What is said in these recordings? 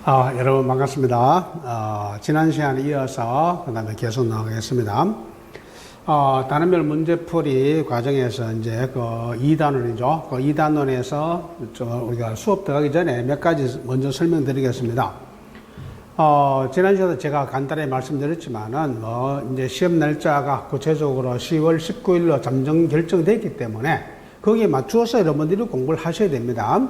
여러분 반갑습니다. 지난 시간에 이어서 그 다음에 계속 나가겠습니다. 단원별 문제풀이 과정에서 이제 그 2단원이죠. 그 2단원에서 우리가 수업 들어가기 전에 몇 가지 먼저 설명드리겠습니다. 지난 시간에 제가 간단히 말씀드렸지만은 이제 시험 날짜가 구체적으로 10월 19일로 잠정 결정됐기 때문에 거기에 맞추어서 여러분들이 공부를 하셔야 됩니다.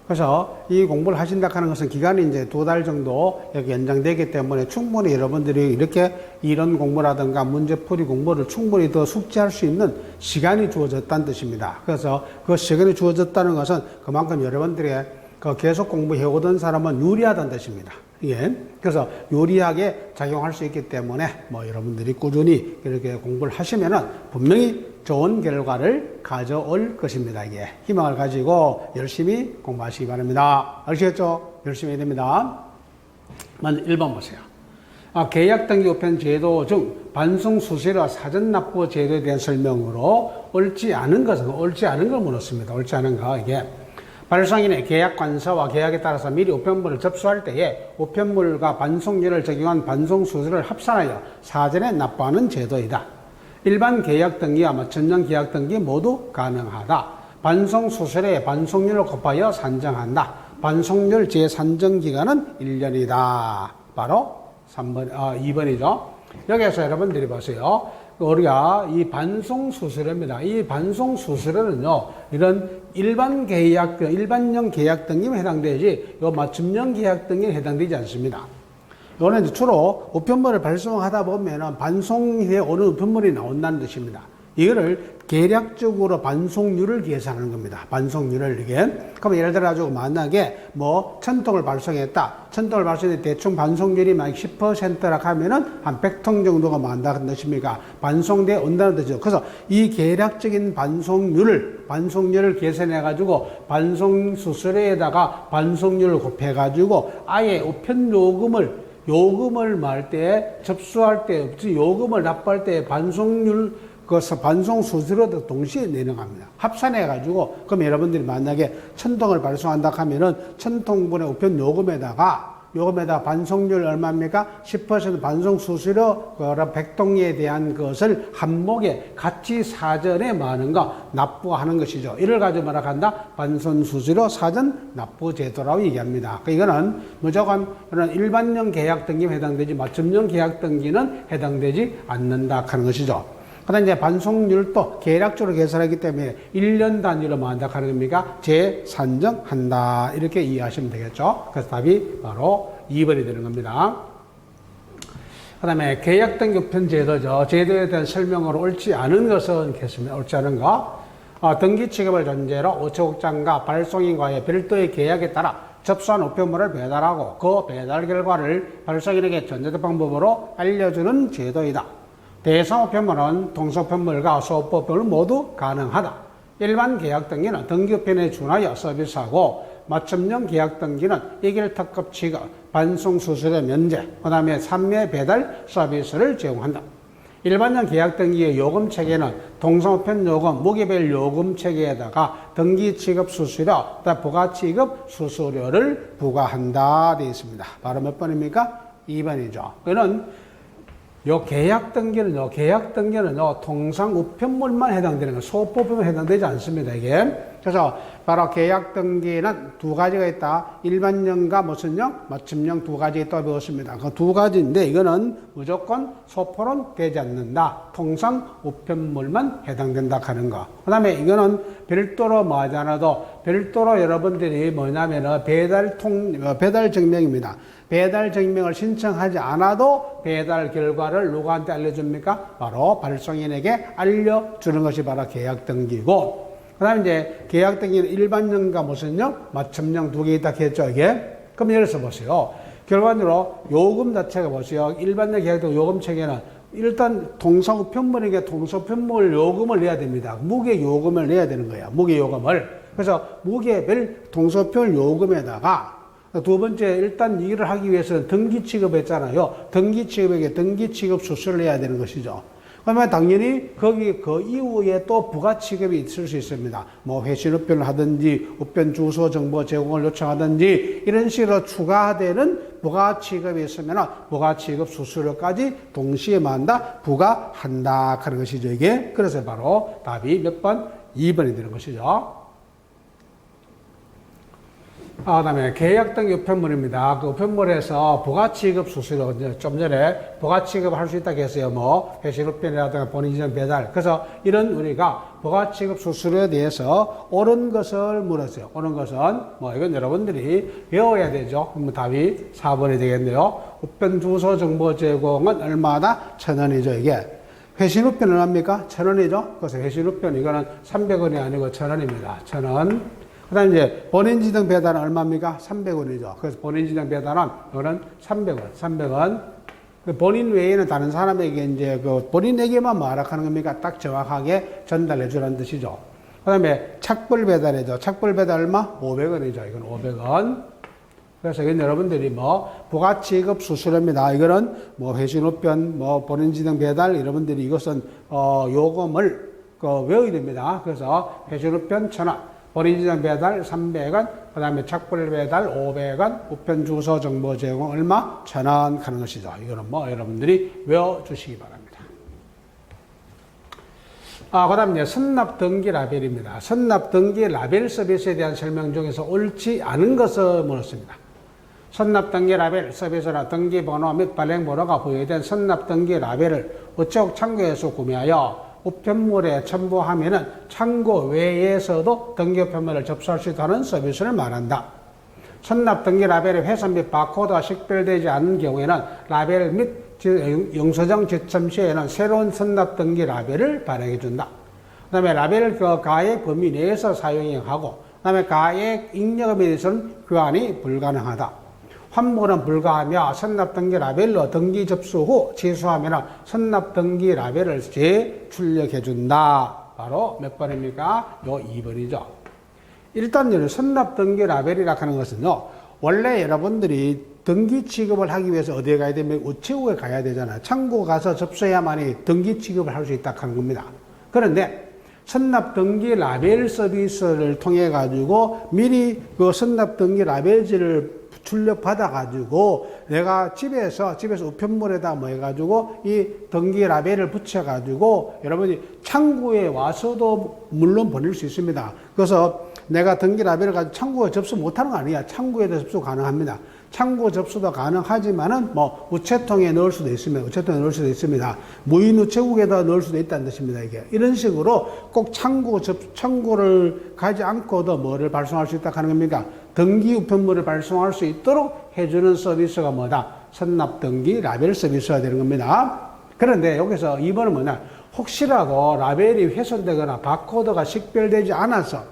그래서 이 공부를 하신다 하는 것은 기간이 이제 2달 정도 여기 연장되기 때문에 충분히 여러분들이 이렇게 이론 공부라든가 문제풀이 공부를 충분히 더 숙지할 수 있는 시간이 주어졌다는 뜻입니다. 그래서 그 시간이 주어졌다는 것은 그만큼 여러분들의 그 계속 공부해오던 사람은 유리하다는 뜻입니다. 예. 그래서 유리하게 작용할 수 있기 때문에 여러분들이 꾸준히 이렇게 공부를 하시면은 분명히 좋은 결과를 가져올 것입니다. 이게 희망을 가지고 열심히 공부하시기 바랍니다. 아시겠죠? 열심히 해야 됩니다. 먼저 1번 보세요. 계약등기 우편 제도 중 반송수수료 사전납부 제도에 대한 설명으로 옳지 않은 것은 옳지 않은 걸 물었습니다. 옳지 않은 거 이게 발송인의 계약관서와 계약에 따라서 미리 우편물을 접수할 때에 우편물과 반송료를 적용한 반송수수료를 합산하여 사전에 납부하는 제도이다. 일반 계약등기와 맞춤형 계약등기 모두 가능하다. 반송수수료에 반송료를 곱하여 산정한다. 반송료를 재산정기간은 1년이다. 바로 2번이죠. 여기에서 여러분들이 보세요. 우리가 이 반송수수료입니다. 이 반송수수료는요, 이런 일반형 계약등기에 해당되지, 요 맞춤형 계약등기에 해당되지 않습니다. 이거는 주로 우편물을 발송하다 보면은 반송에 어느 우편물이 나온다는 뜻입니다. 이거를 계략적으로 반송률을 계산하는 겁니다. 반송률을 이게. 그럼 예를 들어 가지고 만약에 1000통을 발송했다. 1000통을 발송했는데 대충 반송률이 만 10%라 하면은 한 100통 정도가 만다는 뜻입니까? 반송돼 온다는 뜻이죠. 그래서 이 계략적인 반송률을 계산해 가지고 반송수수료에다가 반송률을 곱해 가지고 아예 우편 요금을 말 때, 접수할 때, 요금을 납부할 때 반송수수료도 동시에 내는 겁니다. 합산해가지고, 그럼 여러분들이 만약에 1000통을 발송한다 하면은 1000통분의 우편 요금에다가 반송률 얼마입니까? 10% 반송수수료, 100통에 대한 것을 한목에 같이 사전에 많은 거 납부하는 것이죠. 이를 가지고 뭐라 한다? 반송수수료 사전 납부제도라고 얘기합니다. 이거는 무조건 일반형 계약등기에 해당되지 맞춤형 계약등기는 해당되지 않는다 하는 것이죠. 그다음 이제 반송률도 계략적으로 계산하기 때문에 1년 단위로 만다 하는 겁니까? 재산정한다. 이렇게 이해하시면 되겠죠. 그래서 답이 바로 2번이 되는 겁니다. 그 다음에 계약등기 우편 제도죠. 제도에 대한 설명으로 옳지 않은 것은 겠습니다. 옳지 않은 거. 등기 취급을 전제로 우체국장과 발송인과의 별도의 계약에 따라 접수한 우편물을 배달하고 그 배달 결과를 발송인에게 전자적 방법으로 알려주는 제도이다. 대상 우편물은 동서우편물과 소포우편물 모두 가능하다. 일반 계약등기는 등기우편에 준하여 서비스하고 맞춤형 계약등기는 일결특급 취급, 반송수수료 면제, 그 다음에 판매 배달 서비스를 제공한다. 일반형 계약등기의 요금체계는 동서우편 요금, 무기별 요금체계에다가 등기 취급 수수료, 부가 취급 수수료를 부과한다 되어 있습니다. 바로 몇 번입니까? 2번이죠. 그는 계약등기는요, 통상 우편물만 해당되는 거예요. 소포품에 해당되지 않습니다, 이게. 그래서 바로 계약등기는 두 가지가 있다. 일반형과 무슨형? 맞춤형 두 가지 있다고 배웠습니다. 그 두 가지인데 이거는 무조건 소포는 되지 않는다. 통상 우편물만 해당된다 하는 거. 그 다음에 이거는 별도로 하지 않아도 별도로 여러분들이 뭐냐면은 배달 증명입니다. 배달 증명을 신청하지 않아도 배달 결과를 누구한테 알려줍니까? 바로 발송인에게 알려주는 것이 바로 계약등기고, 그 다음에 이제 계약등기는 일반형과 무슨형? 맞춤형 두 개 있다 했죠, 이게? 그럼 예를 들어서 보세요. 결과적으로 요금 자체가 보세요. 일반형 계약등기 요금 체계는 일단 동서우편물에게 동서우편물 요금을 내야 됩니다. 무게 요금을 내야 되는 거예요. 무게 요금을. 그래서 무게별 동서우편물 요금에다가 두 번째, 일단 일을 하기 위해서는 등기 취급했잖아요. 등기 취급에게 등기 취급 수수료를 내야 되는 것이죠. 그러면 당연히 거기 그 이후에 또 부가 취급이 있을 수 있습니다. 뭐 회신 우편을 하든지 우편 주소 정보 제공을 요청하든지 이런 식으로 추가되는 부가 취급이 있으면 부가 취급 수수료까지 동시에 부과한다 하는 것이죠. 이게 그래서 바로 답이 몇 번? 2번이 되는 것이죠. 그다음에 계약 등 우편물입니다. 그 우편물에서 부가취급 수수료, 좀 전에 부가취급을 할 수 있다고 했어요. 뭐 회신 우편이라든가 본인 지정 배달. 그래서 이런 우리가 부가취급 수수료에 대해서 옳은 것을 물었어요. 옳은 것은 뭐 이건 여러분들이 외워야 되죠. 그럼 답이 4번이 되겠네요. 우편 주소 정보 제공은 얼마나? 1,000원이죠. 이게 회신 우편 얼마입니까? 1,000원이죠. 그래서 회신 우편 이거는 300원이 아니고 1,000원입니다. 1,000원. 그 다음에 이제 본인 지정 배달은 얼마입니까? 300원이죠. 그래서 본인 지정 배달은 이거는 300원. 300원. 본인 외에는 다른 사람에게 이제 그 본인에게만 말하는 겁니까? 딱 정확하게 전달해 주라는 뜻이죠. 그 다음에 착불 배달이죠. 착불 배달 얼마? 500원이죠. 이건 500원. 그래서 이건 여러분들이 뭐 부가취급 수수료입니다. 이거는 뭐 회신 우편, 뭐 본인 지정 배달 여러분들이 이것은 요금을 외워야 됩니다. 그래서 회신 우편 1,000원. 본인 지정 배달 300원, 그 다음에 착불 배달 500원, 우편 주소 정보 제공 얼마? 1,000원 하는 것이죠. 이거는 뭐 여러분들이 외워주시기 바랍니다. 그 다음에 선납 등기 라벨입니다. 선납 등기 라벨 서비스에 대한 설명 중에서 옳지 않은 것을 물었습니다. 선납 등기 라벨 서비스나 등기 번호 및 발행 번호가 부여된 선납 등기 라벨을 우체국 창고에서 구매하여 우편물에 첨부하면은 창고 외에서도 등기 우편물을 접수할 수 있다는 서비스를 말한다. 선납 등기 라벨의 훼손 및 바코드가 식별되지 않는 경우에는 라벨 및 영수증 지침 시에는 새로운 선납 등기 라벨을 발행해 준다. 그 다음에 라벨을 그 가액 범위 내에서 사용하고, 그 다음에 가액 입력에 대해서는 교환이 불가능하다. 환불은 불가하며 선납 등기 라벨로 등기 접수 후 취소하면 선납 등기 라벨을 재출력해 준다. 바로 몇 번입니까? 요 2번이죠. 일단 선납 등기 라벨이라 하는 것은요, 원래 여러분들이 등기 취급을 하기 위해서 어디에 가야 되면 우체국에 가야 되잖아요. 창고 가서 접수해야만이 등기 취급을 할 수 있다 하는 겁니다. 그런데 선납 등기 라벨 서비스를 통해 가지고 미리 그 선납 등기 라벨지를 출력받아가지고 내가 집에서 우편물에다 뭐 해가지고 이 등기 라벨을 붙여가지고 여러분이 창구에 와서도 물론 보낼 수 있습니다. 그래서 내가 등기 라벨을 가지고 창구에 접수 못하는 거 아니야. 창구에도 접수 가능합니다. 창구 접수도 가능하지만은 뭐 우체통에 넣을 수도 있습니다. 우체통에 넣을 수도 있습니다. 무인 우체국에다 넣을 수도 있다는 뜻입니다. 이게 이런 식으로 꼭 창구를 가지 않고도 뭐를 발송할 수 있다 하는 겁니까? 등기 우편물을 발송할 수 있도록 해주는 서비스가 뭐다? 선납 등기 라벨 서비스가 되는 겁니다. 그런데 여기서 2번은 뭐냐? 혹시라도 라벨이 훼손되거나 바코드가 식별되지 않아서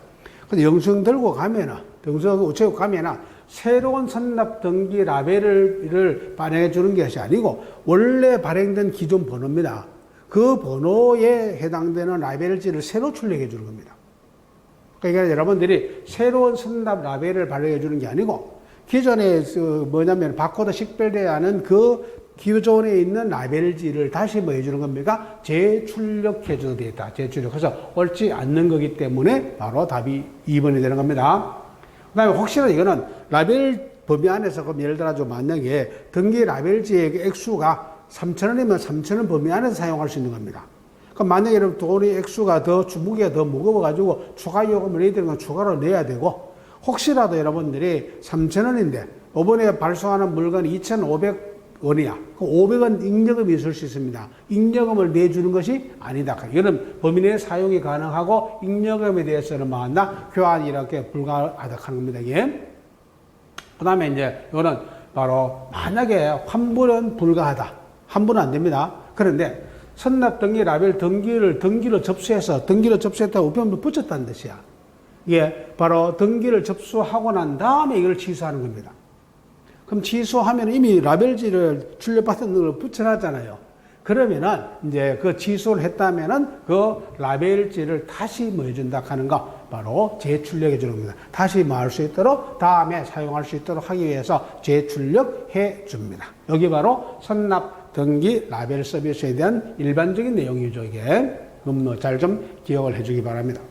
근데 영수증 들고 가면은 우체국 가면은 새로운 선납 등기 라벨을 발행해 주는 것이 아니고 원래 발행된 기존 번호입니다. 그 번호에 해당되는 라벨지를 새로 출력해 주는 겁니다. 그러니까 여러분들이 새로운 선납 라벨을 발행해 주는 게 아니고 기존에 뭐냐면 바코드 식별되어야 하는 그 기존에 있는 라벨지를 다시 뭐 해주는 겁니까? 재출력해 주는 데 있다. 재출력. 그래서 옳지 않는 거기 때문에 바로 답이 2번이 되는 겁니다. 그 다음에 혹시나 이거는 라벨 범위 안에서 그럼 예를 들어 만약에 등기 라벨지의 액수가 3,000원이면 3,000원 범위 안에서 사용할 수 있는 겁니다. 그럼 만약에 여러분 돈이 액수가 무게가 더 무거워가지고 추가 요금을 내야 되는 건 추가로 내야 되고 혹시라도 여러분들이 3,000원인데 이번에 발송하는 물건이 2,500원이야. 그 500원 입력금이 있을 수 있습니다. 입력금을 내주는 것이 아니다. 이거는 범위 내에 사용이 가능하고 입력금에 대해서는 뭐한다? 교환이 이렇게 불가하다 하는 겁니다. 이게. 그 다음에 이제 이거는 바로 만약에 환불은 불가하다. 환불은 안 됩니다. 그런데 선납 등기 라벨 등기로 접수했다고 우편물 붙였다는 뜻이야. 이게 바로 등기를 접수하고 난 다음에 이걸 취소하는 겁니다. 그럼 취소하면 이미 라벨지를 출력받은 걸 붙여놨잖아요. 그러면은 이제 그 취소를 했다면은 그 라벨지를 다시 뭐 해준다 하는 거 바로 재출력해 주는 겁니다. 다시 뭐 할 수 있도록 다음에 사용할 수 있도록 하기 위해서 재출력해 줍니다. 여기 바로 선납 등기 라벨 서비스에 대한 일반적인 내용이죠. 이게 잘 좀 기억을 해주기 바랍니다.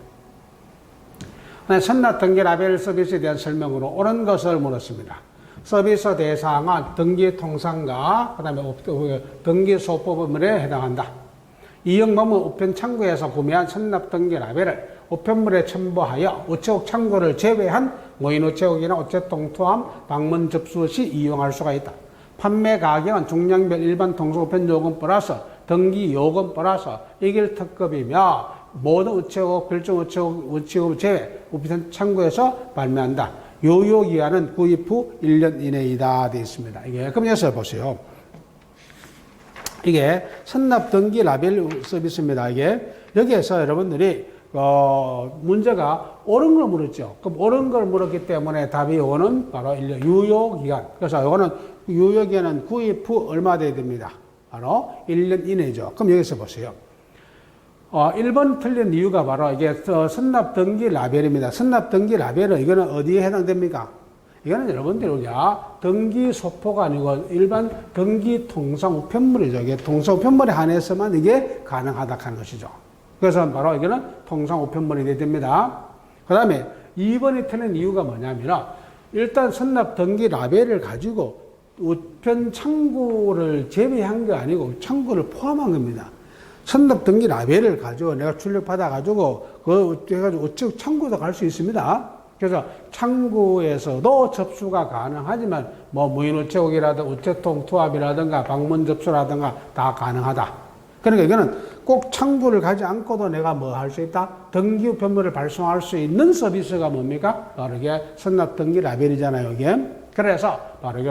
선납 등기 라벨 서비스에 대한 설명으로 옳은 것을 물었습니다. 서비스 대상은 등기 통상과 그다음에 등기 소포물에 해당한다. 이용범은 우편 창구에서 구매한 선납 등기 라벨을 우편물에 첨부하여 우체국 창구를 제외한 무인 우체국이나 우체통 투함 방문 접수 시 이용할 수가 있다. 판매 가격은 중량별 일반 통속 우편 요금 플러스 등기 요금 플러스 이길 특급이며 모든 우체국 별정 우체국 제외 우편 창구에서 발매한다. 요요기한은 구입 후 1년 이내이다 되어 있습니다. 이게 그럼 여기서 보세요. 이게 선납 등기 라벨 서비스입니다. 이게 여기에서 여러분들이 문제가 옳은 걸 물었죠. 그럼 옳은 걸 물었기 때문에 답이 요거는 바로 1년 유효기간. 그래서 요거는 유효기간은 구입 후 얼마 돼야 됩니다. 바로 1년 이내죠. 그럼 여기서 보세요. 1번 틀린 이유가 바로 이게 선납 등기 라벨입니다. 선납 등기 라벨은 이거는 어디에 해당됩니까? 이거는 여러분들이 우리가 등기 소포가 아니고 일반 등기 통상 우편물이죠. 이게 통상 우편물에 한해서만 이게 가능하다 하는 것이죠. 그래서 바로 이거는 통상 우편물이 되야 됩니다. 그 다음에 2번이 틀린 이유가 뭐냐면 일단 선납 등기 라벨을 가지고 우편 창구를 제외한 게 아니고 창구를 포함한 겁니다. 선납 등기 라벨을 가지고 내가 출력받아가지고 해가지고 우체국 창구도 갈 수 있습니다. 그래서 창구에서도 접수가 가능하지만 무인 우체국이라든가 우체통 투합이라든가 방문 접수라든가 다 가능하다. 그러니까 이거는 꼭 창구를 가지 않고도 내가 할 수 있다? 등기 우편물을 발송할 수 있는 서비스가 뭡니까? 바로 이게 선납 등기 라벨이잖아요, 이게. 그래서 바로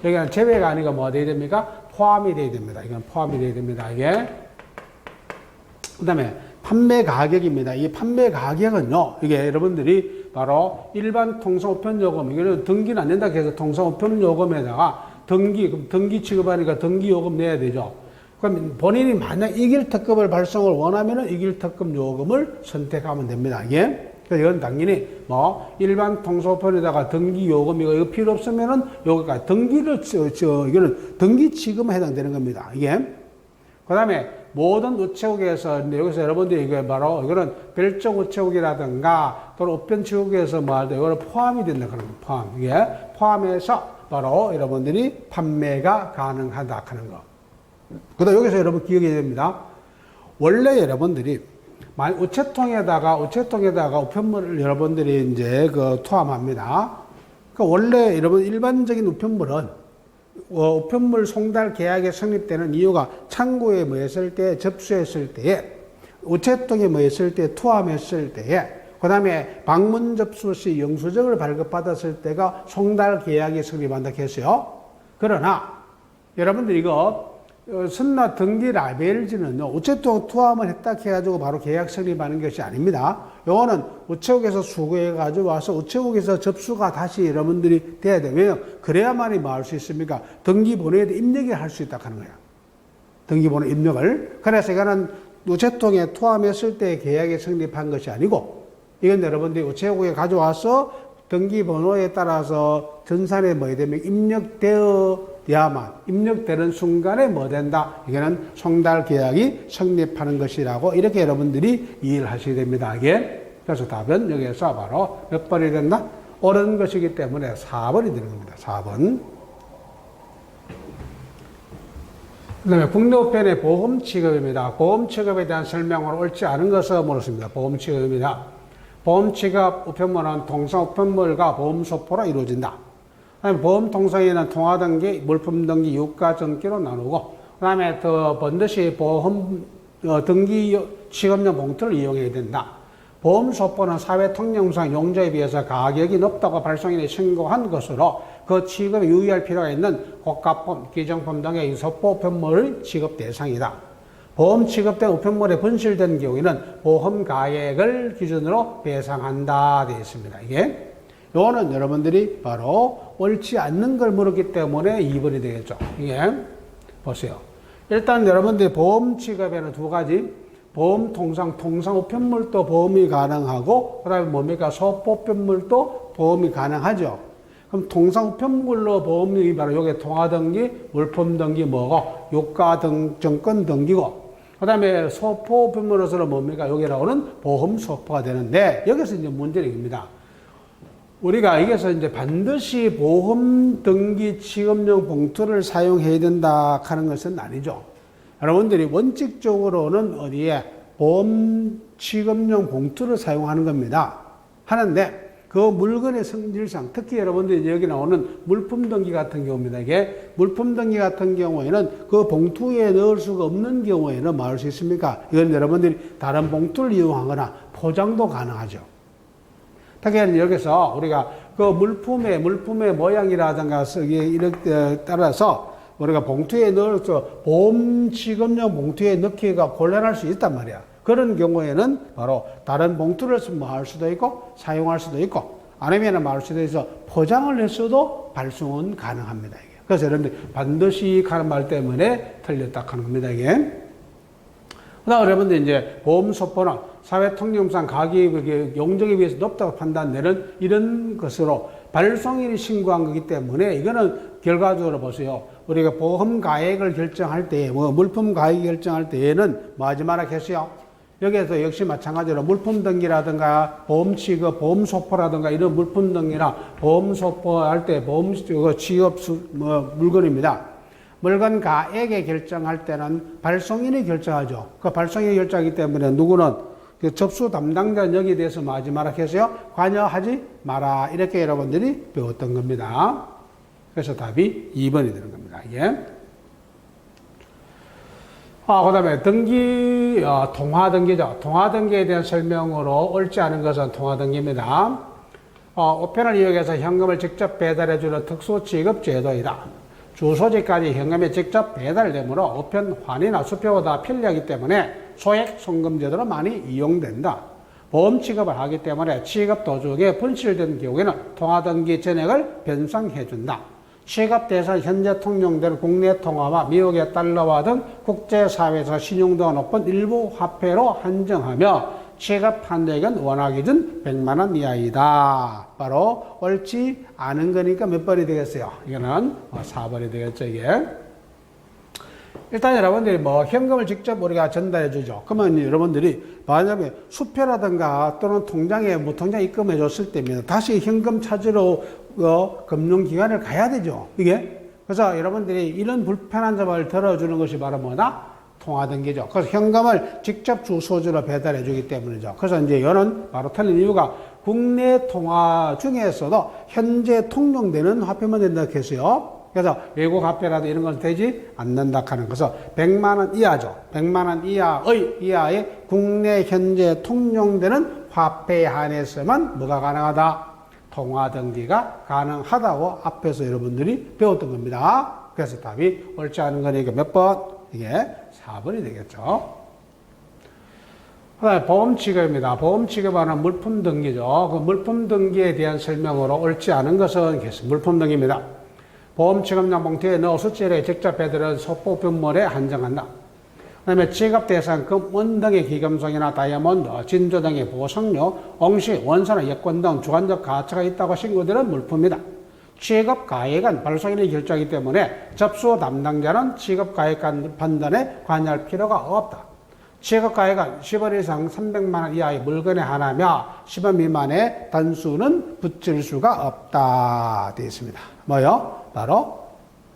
여기는 제외가 아니고 뭐가 돼야 됩니까? 포함이 돼야 됩니다. 이건 포함이 돼야 됩니다, 이게. 그 다음에 판매 가격입니다. 이 판매 가격은요, 이게 여러분들이 바로 일반 통상 우편 요금, 이거는 등기는 안 된다 해서 통상 우편 요금에다가 등기 취급하니까 등기 요금 내야 되죠. 그럼 본인이 만약 이길 특급을 발송을 원하면은 이길 특급 요금을 선택하면 됩니다. 이게. 그래서 이건 당연히 일반 통상 우편에다가 등기 요금 이거 필요 없으면은 여기가 이거는 등기 취급에 해당되는 겁니다. 이게. 그 다음에 모든 우체국에서 여기서 여러분들이 이게 바로 이거는 별정 우체국이라든가 또는 우편치국에서 이거는 포함이 된다 그런 거. 포함. 이게 포함해서 바로 여러분들이 판매가 가능하다 하는 거. 그 다음 여기서 여러분 기억해야 됩니다. 원래 여러분들이 우체통에다가 우편물을 여러분들이 이제 투함합니다. 그러니까 원래 여러분 일반적인 우편물은 우편물 송달 계약이 성립되는 이유가 창구에 했을 때, 접수했을 때에, 우체통에 했을 때, 투함했을 때에, 그 다음에 방문 접수 시 영수증을 발급받았을 때가 송달 계약이 성립한다 했어요. 그러나 여러분들 이거 선납 등기 라벨지는요, 우체통 투함을 했다 해가지고 바로 계약 성립하는 것이 아닙니다. 요거는 우체국에서 수거해가지고 와서 우체국에서 접수가 다시 여러분들이 돼야 돼요. 왜요? 그래야만이 할 수 있습니까? 등기번호에 입력을 할 수 있다 하는 거예요. 등기번호 입력을. 그래서 이거는 우체통에 투함했을 때 계약이 성립한 것이 아니고, 이건 여러분들이 우체국에 가져와서 등기번호에 따라서 전산에 되면 입력되는 순간에 된다? 이거는 송달 계약이 성립하는 것이라고 이렇게 여러분들이 이해를 하셔야 됩니다. 이게. 그래서 답은 여기에서 바로 몇 번이 된다? 옳은 것이기 때문에 4번이 되는 겁니다. 4번. 그 다음에 국내우편의 보험 취급입니다. 보험 취급에 대한 설명으로 옳지 않은 것을 물었습니다. 보험 취급입니다. 보험 취급 우편물은 통상 우편물과 보험 소포로 이루어진다. 보험 통상에는 통화 등기, 물품 등기, 유가 등기로 나누고, 그 다음에 번듯이 보험 등기 취급용 봉투를 이용해야 된다. 보험 소포는 사회 통념상 용도에 비해서 가격이 높다고 발송인이 신고한 것으로 그 취급에 유의할 필요가 있는 고가품, 기정품 등의 소포 우편물의 취급 대상이다. 보험 취급된 우편물에 분실된 경우에는 보험 가액을 기준으로 배상한다 되어 있습니다. 이게. 요거는 여러분들이 바로 옳지 않는 걸 물었기 때문에 2번이 되겠죠. 이게. 보세요. 일단 여러분들이 보험 취급에는 두 가지. 보험 통상 우편물도 보험이 가능하고, 그 다음에 소포 우편물도 보험이 가능하죠. 그럼 통상우편물로 보험이 바로 요게 통화등기, 물품등기 뭐고, 유가증권 등기고, 그 다음에 소포우편물로서는 뭡니까? 여기 나오는 보험소포가 되는데, 여기서 이제 문제는 이겁니다. 우리가 여기서 이제 반드시 보험등기 취급용 봉투를 사용해야 된다 하는 것은 아니죠. 여러분들이 원칙적으로는 어디에 보험 취급용 봉투를 사용하는 겁니다. 하는데, 그 물건의 성질상, 특히 여러분들이 여기 나오는 물품 등기 같은 경우입니다. 이게 물품 등기 같은 경우에는 그 봉투에 넣을 수가 없는 경우에는 뭐 할 수 있습니까? 이건 여러분들이 다른 봉투를 이용하거나 포장도 가능하죠. 특히 여기서 우리가 그 물품의 모양이라든가 이렇게 따라서 우리가 봉투에 넣어서 보험 취급용 봉투에 넣기가 곤란할 수 있단 말이야. 그런 경우에는 바로 다른 봉투를 할 수도 있고 사용할 수도 있고 아니면 말 수도 있어 포장을 했어도 발송은 가능합니다. 이게. 그래서 여러분들 반드시 하는 말 때문에 틀렸다 하는 겁니다. 이게. 그다음 여러분들 이제 보험소포는 사회통념상 가격이 용적에 비해서 높다고 판단되는 이런 것으로 발송인이 신고한 거기 때문에 이거는 결과적으로 보세요. 우리가 보험 가액을 결정할 때, 물품 가액 결정할 때에는 뭐 하지 마라 했어요? 여기에서 역시 마찬가지로 물품 등기라든가 보험 취급, 보험 소포라든가 이런 물품 등기나 보험 소포할 때 보험 취급 물건입니다. 물건 가액에 결정할 때는 발송인이 결정하죠. 그 발송인이 결정하기 때문에 누구는 그 접수 담당자는 여기에 대해서 뭐 하지 마라 했어요? 관여하지 마라. 이렇게 여러분들이 배웠던 겁니다. 그래서 답이 2번이 되는 겁니다. 예. 그 다음에 등기, 통화등기죠. 통화등기에 대한 설명으로 옳지 않은 것은 통화등기입니다. 우편을 이용해서 현금을 직접 배달해주는 특수취급제도이다. 주소지까지 현금이 직접 배달되므로 우편, 환이나 수표보다 편리하기 때문에 소액 송금제도로 많이 이용된다. 보험 취급을 하기 때문에 취급 도중에 분실된 경우에는 통화등기 전액을 변상해준다. 취급 대상 현재 통용된 국내 통화와 미국의 달러와 등 국제사회에서 신용도가 높은 일부 화폐로 한정하며 취급 한도액은 원화 기준 100만 원 이하이다. 바로 옳지 않은 거니까 몇 번이 되겠어요? 이거는 4번이 되겠죠, 이게. 일단 여러분들이 뭐 현금을 직접 우리가 전달해 주죠. 그러면 여러분들이 만약에 수표라든가 또는 통장에 통장 입금해 줬을 때면 다시 현금 찾으러 금융기관을 가야 되죠. 이게. 그래서 여러분들이 이런 불편한 점을 들어주는 것이 바로 뭐다? 통화등기죠. 그래서 현금을 직접 주소지로 배달해 주기 때문이죠. 그래서 이제 이거는 바로 틀린 이유가 국내 통화 중에서도 현재 통용되는 화폐만 된다 했어요. 그래서 외국 화폐라도 이런 건 되지 않는다 하는 것은 100만 원 이하죠. 100만 원 이하의 국내 현재 통용되는 화폐에 한해서만 뭐가 가능하다? 통화등기가 가능하다고 앞에서 여러분들이 배웠던 겁니다. 그래서 답이 옳지 않은 거니까 몇 번? 이게 4번이 되겠죠. 그다음에 보험취급입니다. 보험취급하는 물품등기죠. 그 물품등기에 대한 설명으로 옳지 않은 것은 물품등기입니다. 보험취급용 봉투에 넣어 수치를 직접 배달한 소포품물에 한정한다. 그 다음에 취급 대상 금, 등의 기금속이나 다이아몬드, 진주 등의 보석료, 옹시, 원산의 여권 등 주관적 가치가 있다고 신고되는 물품이다. 취급 가액은 발송인이 결정하기 때문에 접수 담당자는 취급 가액 판단에 관여할 필요가 없다. 취급 가액은 10원 이상 300만 원 이하의 물건에 한하며 10원 미만의 단수는 붙일 수가 없다. 되어 있습니다. 뭐요? 바로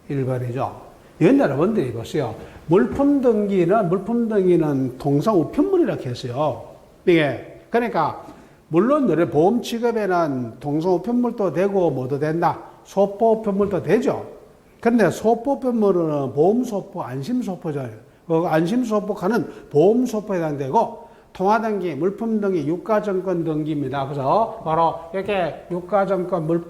1번이죠. 이건 여러분들이 보세요. 물품 등기는 통상 우편물이라고 했어요. 이게. 그러니까, 물론 보험 취급에는 통상 우편물도 되고 뭐도 된다. 소포 우편물도 되죠. 그런데 소포 우편물은 보험소포, 안심소포잖아요. 그 안심소포카는 보험소포에 해당되고, 통화등기, 물품등기, 유가증권 등기입니다. 그래서 바로 이렇게 유가증권,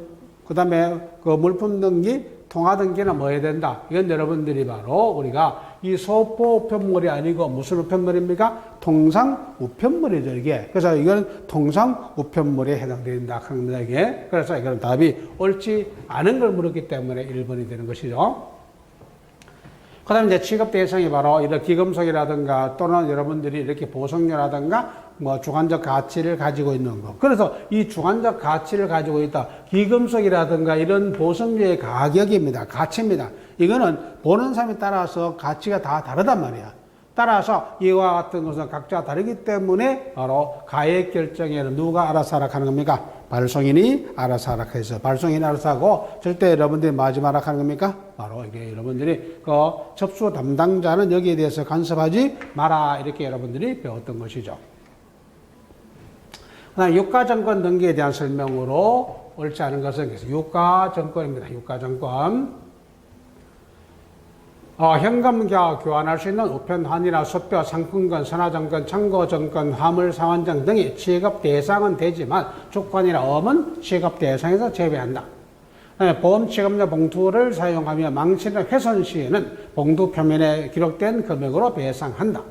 그 다음에 그 물품등기, 통화등기는 뭐 해야 된다? 이건 여러분들이 바로 우리가 이 소포 우편물이 아니고 무슨 우편물입니까? 통상 우편물이죠, 이게. 그래서 이건 통상 우편물에 해당된다 하는 겁니다, 이게. 그래서 이건 답이 옳지 않은 걸 물었기 때문에 1번이 되는 것이죠. 그 다음에 이제 취급 대상이 바로 이런 기금속이라든가 또는 여러분들이 이렇게 보석료라든가 뭐 주관적 가치를 가지고 있는 거. 그래서 이 주관적 가치를 가지고 있다. 기금속이라든가 이런 보석류의 가격입니다. 가치입니다. 이거는 보는 사람에 따라서 가치가 다 다르단 말이야. 따라서 이와 같은 것은 각자 다르기 때문에 바로 가액 결정에는 누가 알아서 하락하는 겁니까? 발송인이 알아서 하락해서 발송인이 알아서 하고 절대 여러분들이 마지막 하락하는 겁니까? 바로 이게 여러분들이 그 접수 담당자는 여기에 대해서 간섭하지 마라 이렇게 여러분들이 배웠던 것이죠. 그다음 유가증권 등기에 대한 설명으로 옳지 않은 것은 유가증권입니다. 유가증권. 현금 교환할 수 있는 우편환이나 수표, 상품권, 선화증권, 청구증권, 화물, 상환증 등이 취급 대상은 되지만 주권이나 어음은 취급 대상에서 제외한다. 보험 취급료 봉투를 사용하며 망치나 훼손 시에는 봉투 표면에 기록된 금액으로 배상한다.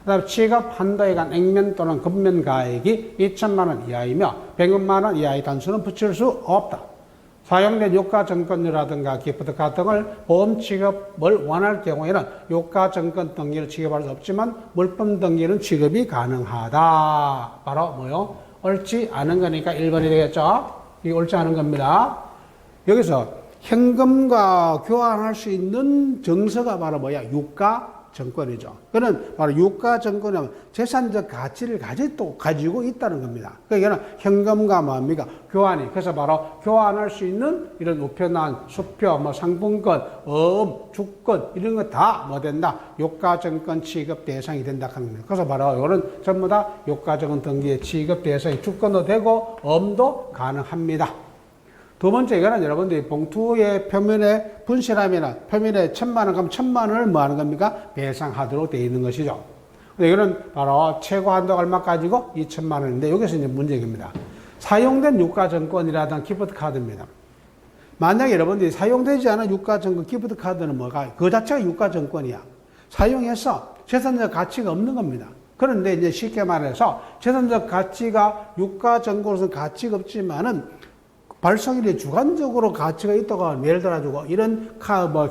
그다음 취급 한도에 간 액면 또는 금면 가액이 2천만 원 이하이며 100만 원 이하의 단수는 붙일 수 없다. 사용된 유가증권료라든가 기프트카드 등을 보험 취급을 원할 경우에는 유가증권 등기를 취급할 수 없지만 물품 등기는 취급이 가능하다. 바로 뭐요? 옳지 않은 거니까 1번이 되겠죠? 이게 옳지 않은 겁니다. 여기서 현금과 교환할 수 있는 정서가 바로 뭐야? 유가증권이죠. 그는 바로 유가증권은 재산적 가치를 가지고 있다는 겁니다. 그러니까 현금과 뭡니까? 교환이. 그래서 바로 교환할 수 있는 이런 우편한, 수표, 뭐 상품권, 주권 이런 거 다 뭐 된다? 유가증권 취급 대상이 된다 하는 겁니다. 그래서 바로 이거는 전부 다 유가증권 등기의 취급 대상이 주권도 되고 도 가능합니다. 두 번째, 이거는 여러분들이 봉투의 표면에 분실하면 표면에 1,000만 원 그럼 1,000만 원을 뭐 하는 겁니까? 배상하도록 되어 있는 것이죠. 근데 이거는 바로 최고 한도가 얼마 가지고 2,000만 원인데 여기서 이제 문제입니다. 사용된 유가증권이라든 기프트카드입니다. 만약에 여러분들이 사용되지 않은 유가증권 기프트카드는 뭐가? 그 자체가 유가증권이야. 사용해서 재산적 가치가 없는 겁니다. 그런데 이제 쉽게 말해서 재산적 가치가 유가증권으로서는 가치가 없지만은 발송일이 주관적으로 가치가 있다고 예를 들어가지고 이런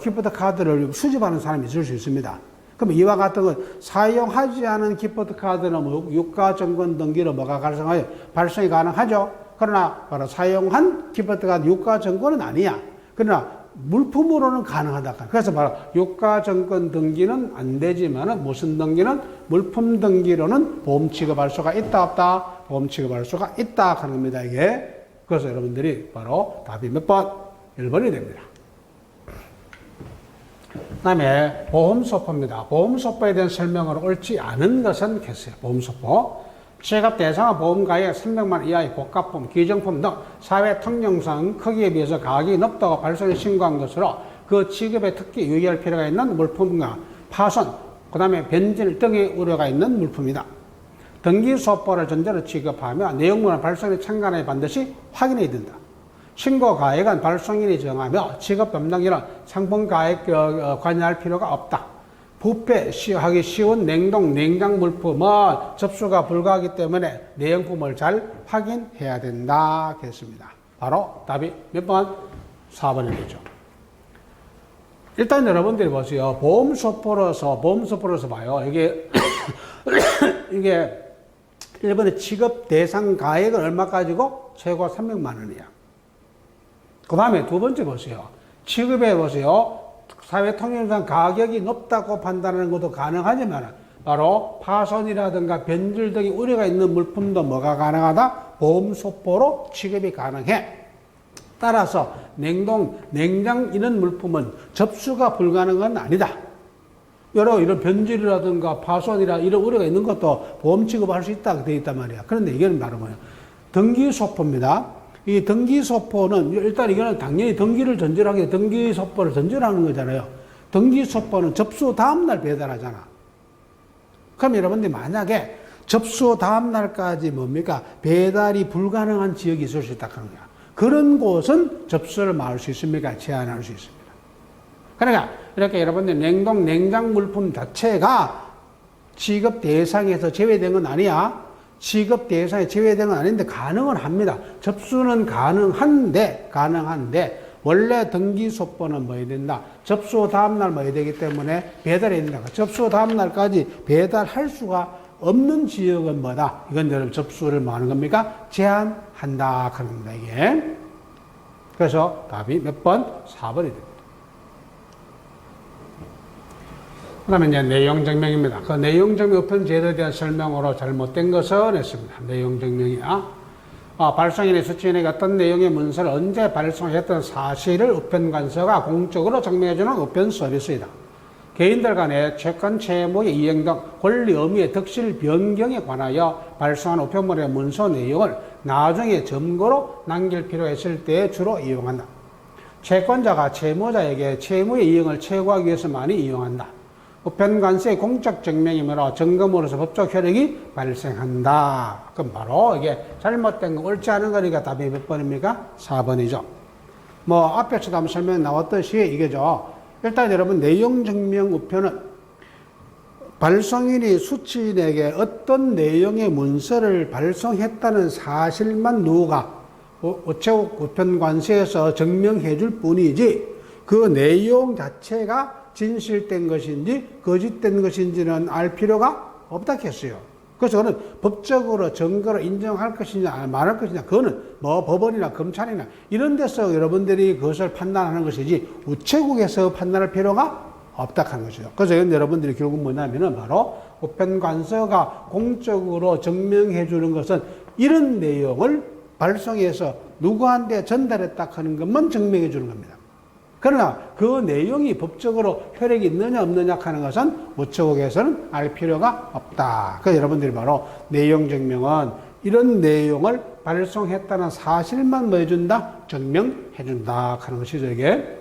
기프트 카드를 수집하는 사람이 있을 수 있습니다. 그럼 이와 같은 건 사용하지 않은 기프트 카드는 유가증권 등기로 뭐가 발송하여 발송이 가능하죠. 그러나 바로 사용한 기프트 카드 유가증권은 아니야. 그러나 물품으로는 가능하다. 그래서 바로 유가증권 등기는 안 되지만은 무슨 등기는 물품 등기로는 보험 취급할 수가 있다 없다. 보험 취급할 수가 있다 하는 겁니다. 이게. 그래서 여러분들이 바로 답이 몇 번? 1번이 됩니다. 그 다음에 보험소포입니다. 보험소포에 대한 설명으로 옳지 않은 것은 개수예요. 보험소포. 취급 대상은 보험가액 300만 원 이하의 고가품, 기정품 등 사회 통용상 크기에 비해서 가격이 높다고 발송에 신고한 것으로 그 취급에 특히 유의할 필요가 있는 물품과 파손, 그 다음에 변질 등의 우려가 있는 물품이다. 등기소포를 전제로 취급하며 내용물은 발송에 참관해 반드시 확인해야 된다. 신고 가액은 발송인이 정하며 취급 담당자는 상품 가액 관여할 필요가 없다. 부패하기 쉬운 냉동, 냉장 물품은 접수가 불가하기 때문에 내용품을 잘 확인해야 된다. 했습니다. 바로 답이 몇 번? 4번이 되죠. 일단 여러분들이 보세요. 보험소포로서 봐요. 이게 1번에 취급 대상 가액은 얼마 가지고? 최고 300만 원이야. 그 다음에 두 번째 보세요. 취급해 보세요. 사회 통용상 가격이 높다고 판단하는 것도 가능하지만 바로 파손이라든가 변질 등의 우려가 있는 물품도 뭐가 가능하다? 보험소포로 취급이 가능해. 따라서 냉동, 냉장 이런 물품은 접수가 불가능은 아니다. 여러 이런 변질이라든가 파손이라 이런 우려가 있는 것도 보험 취급할 수 있다 되어 있단 말이야. 그런데 이게는 바로 뭐예요? 등기소포입니다. 이 등기소포는 일단 이거는 당연히 등기를 전제로 하게 등기소포를 전제로 하는 거잖아요. 등기소포는 접수 다음날 배달하잖아. 그럼 여러분들이 만약에 접수 다음날까지 뭡니까? 배달이 불가능한 지역이 있을 수 있다 하는 거야. 그런 곳은 접수를 막을 수 있습니까? 제한할 수 있습니다. 그러니까 이렇게 여러분들 냉동, 냉장 물품 자체가 취급 대상에서 제외된 건 아니야. 취급 대상에 제외된 건 아닌데 가능은 합니다. 접수는 가능한데 원래 등기소포는 뭐 해야 된다? 접수 다음날 뭐 해야 되기 때문에 배달해야 된다. 접수 다음날까지 배달할 수가 없는 지역은 뭐다? 이건 여러분 접수를 뭐 하는 겁니까? 제한한다. 그런 겁니다, 이게. 그래서 답이 몇 번? 4번이 됩니다. 그 다음에 이제 내용증명입니다. 그 내용증명 우편 제도에 대한 설명으로 잘못된 것은 했습니다. 내용증명이야. 발송인의 수취인에게 어떤 내용의 문서를 언제 발송했던 사실을 우편관서가 공적으로 증명해주는 우편 서비스이다. 개인들 간의 채권, 채무의 이행 등 권리 의무의 득실 변경에 관하여 발송한 우편물의 문서 내용을 나중에 점거로 남길 필요가 있을 때 주로 이용한다. 채권자가 채무자에게 채무의 이행을 최고하기 위해서 많이 이용한다. 우편관서의 공적 증명이므로 점검으로서 법적 효력이 발생한다. 그럼 바로 이게 잘못된 거, 옳지 않은 거니까 답이 몇 번입니까? 4번이죠. 뭐 앞에서도 한번 설명 나왔듯이 이게죠. 일단 여러분 내용 증명 우편은 발송인이 수취인에게 어떤 내용의 문서를 발송했다는 사실만 누가 우체국 우편관서에서 증명해 줄 뿐이지 그 내용 자체가 진실된 것인지 거짓된 것인지는 알 필요가 없다 했어요. 그래서 그는 법적으로 증거로 인정할 것이냐 말할 것이냐 그거는 뭐 법원이나 검찰이나 이런 데서 여러분들이 그것을 판단하는 것이지 우체국에서 판단할 필요가 없다 하는 것이죠. 그래서 이건 여러분들이 결국 뭐냐면은 바로 우편관서가 공적으로 증명해 주는 것은 이런 내용을 발송해서 누구한테 전달했다 하는 것만 증명해 주는 겁니다. 그러나 그 내용이 법적으로 효력이 있느냐 없느냐 하는 것은 우체국에서는 알 필요가 없다. 그래서 여러분들이 바로 내용 증명은 이런 내용을 발송했다는 사실만 뭐 해준다? 증명해준다 하는 것이죠, 이게.